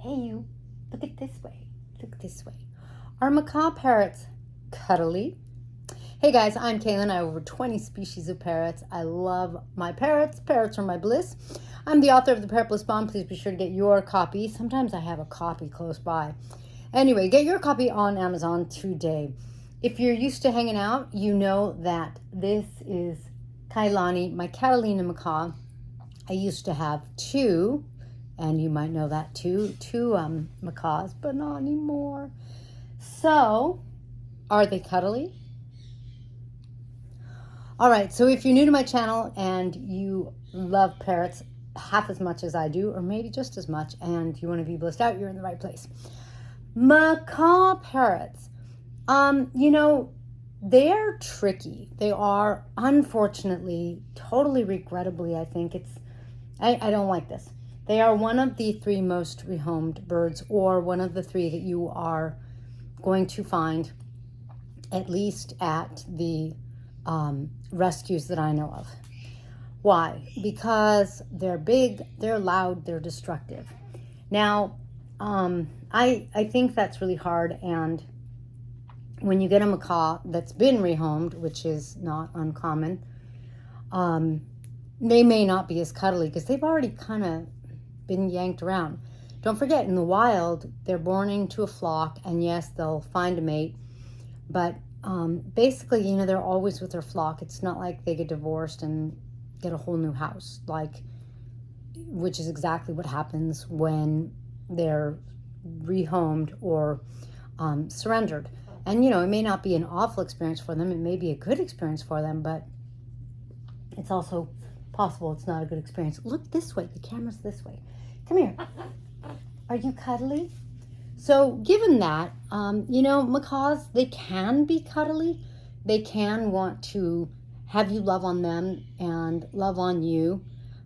Hey you, look at this way. Look this way. Are macaw parrots cuddly? Hey guys, I'm Kaylin. I have over 20 species of parrots. I love my parrots. Parrots are my bliss. I'm the author of the Parrot Bliss Bomb. Please be sure to get your copy. Sometimes I have a copy close by. Anyway, get your copy on Amazon today. If you're used to hanging out, you know that this is Kailani, my Catalina macaw. I used to have two, and you might know that too, two macaws, but not anymore. So, are they cuddly? All right, so if you're new to my channel and you love parrots half as much as I do, or maybe just as much, and you want to be blissed out, you're in the right place. Macaw parrots, they're tricky. They are, unfortunately, totally regrettably, I think I don't like this. They are one of the three most rehomed birds, or one of the three that you are going to find, at least at the rescues that I know of. Why? Because they're big, they're loud, they're destructive. Now, I think that's really hard, and when you get a macaw that's been rehomed, which is not uncommon, they may not be as cuddly because they've already kind of been yanked around. Don't forget, in the wild, they're born into a flock, and yes, they'll find a mate, but basically, they're always with their flock. It's not like they get divorced and get a whole new house, which is exactly what happens when they're rehomed or surrendered. And, it may not be an awful experience for them. It may be a good experience for them, but it's also possible it's not a good experience. Look this way. The camera's this way. Come here. Are you cuddly? So given that, macaws, they can be cuddly. They can want to have you love on them and love on you.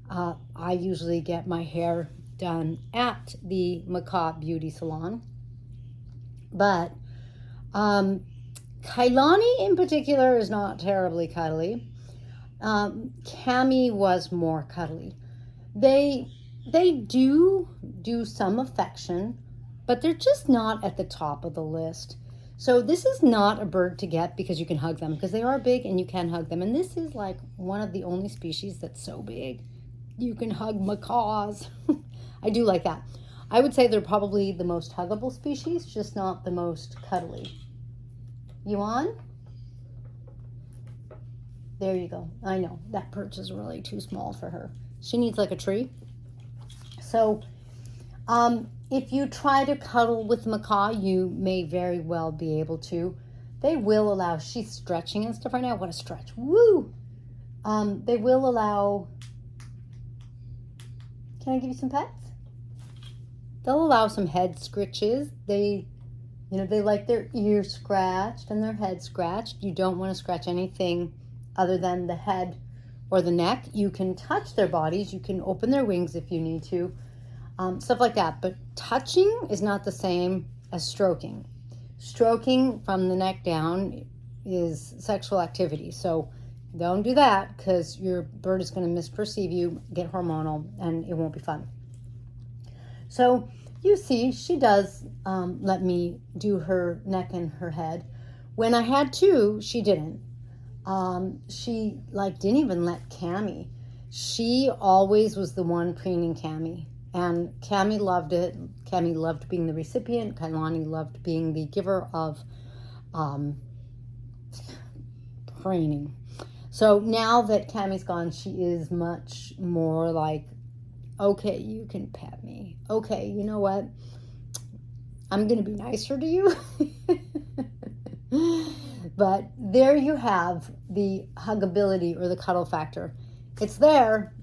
I usually get my hair done at the Macaw Beauty Salon. But Kailani in particular is not terribly cuddly. Cammy was more cuddly. They do some affection, but they're just not at the top of the list. So this is not a bird to get because you can hug them, because they are big and you can hug them. And this is like one of the only species that's so big you can hug macaws. I do like that. I would say they're probably the most huggable species, just not the most cuddly. You on? There you go. I know that perch is really too small for her. She needs like a tree. So if you try to cuddle with macaw, you may very well be able to. They will allow, she's stretching and stuff right now. What a stretch. Woo! They will allow, can I give you some pets? They'll allow some head scritches. They like their ears scratched and their head scratched. You don't want to scratch anything other than the head or the neck. You can touch their bodies. You can open their wings if you need to. Stuff like that. But touching is not the same as stroking. Stroking from the neck down is sexual activity. So don't do that, because your bird is going to misperceive you, get hormonal, and it won't be fun. So you see, she does let me do her neck and her head. When I had two, she didn't. She didn't even let Cammy. She always was the one preening Cammy. And Cammy loved it. Cammy loved being the recipient. Kailani loved being the giver of preening. So now that Cammy's gone, she is much more like, okay, you can pet me. Okay, you know what? I'm going to be nicer to you. But there you have the huggability or the cuddle factor. It's there,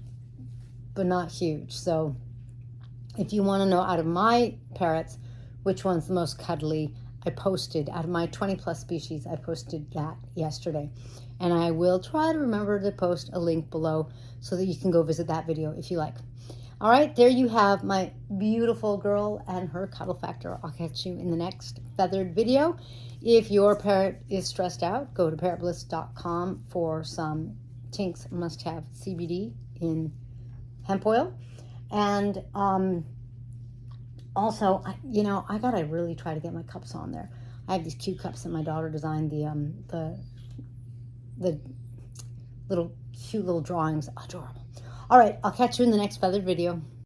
but not huge. So if you want to know out of my parrots which one's the most cuddly, I posted, out of my 20 plus species, I posted that yesterday. And I will try to remember to post a link below so that you can go visit that video if you like. All right, there you have my beautiful girl and her cuddle factor. I'll catch you in the next feathered video. If your parrot is stressed out, go to parrotbliss.com for some Tinks Must Have CBD in hemp oil. And Also, you know, I gotta really try to get my cups on there. I have these cute cups that my daughter designed, the little cute little drawings. Adorable. All right, I'll catch you in the next feathered video.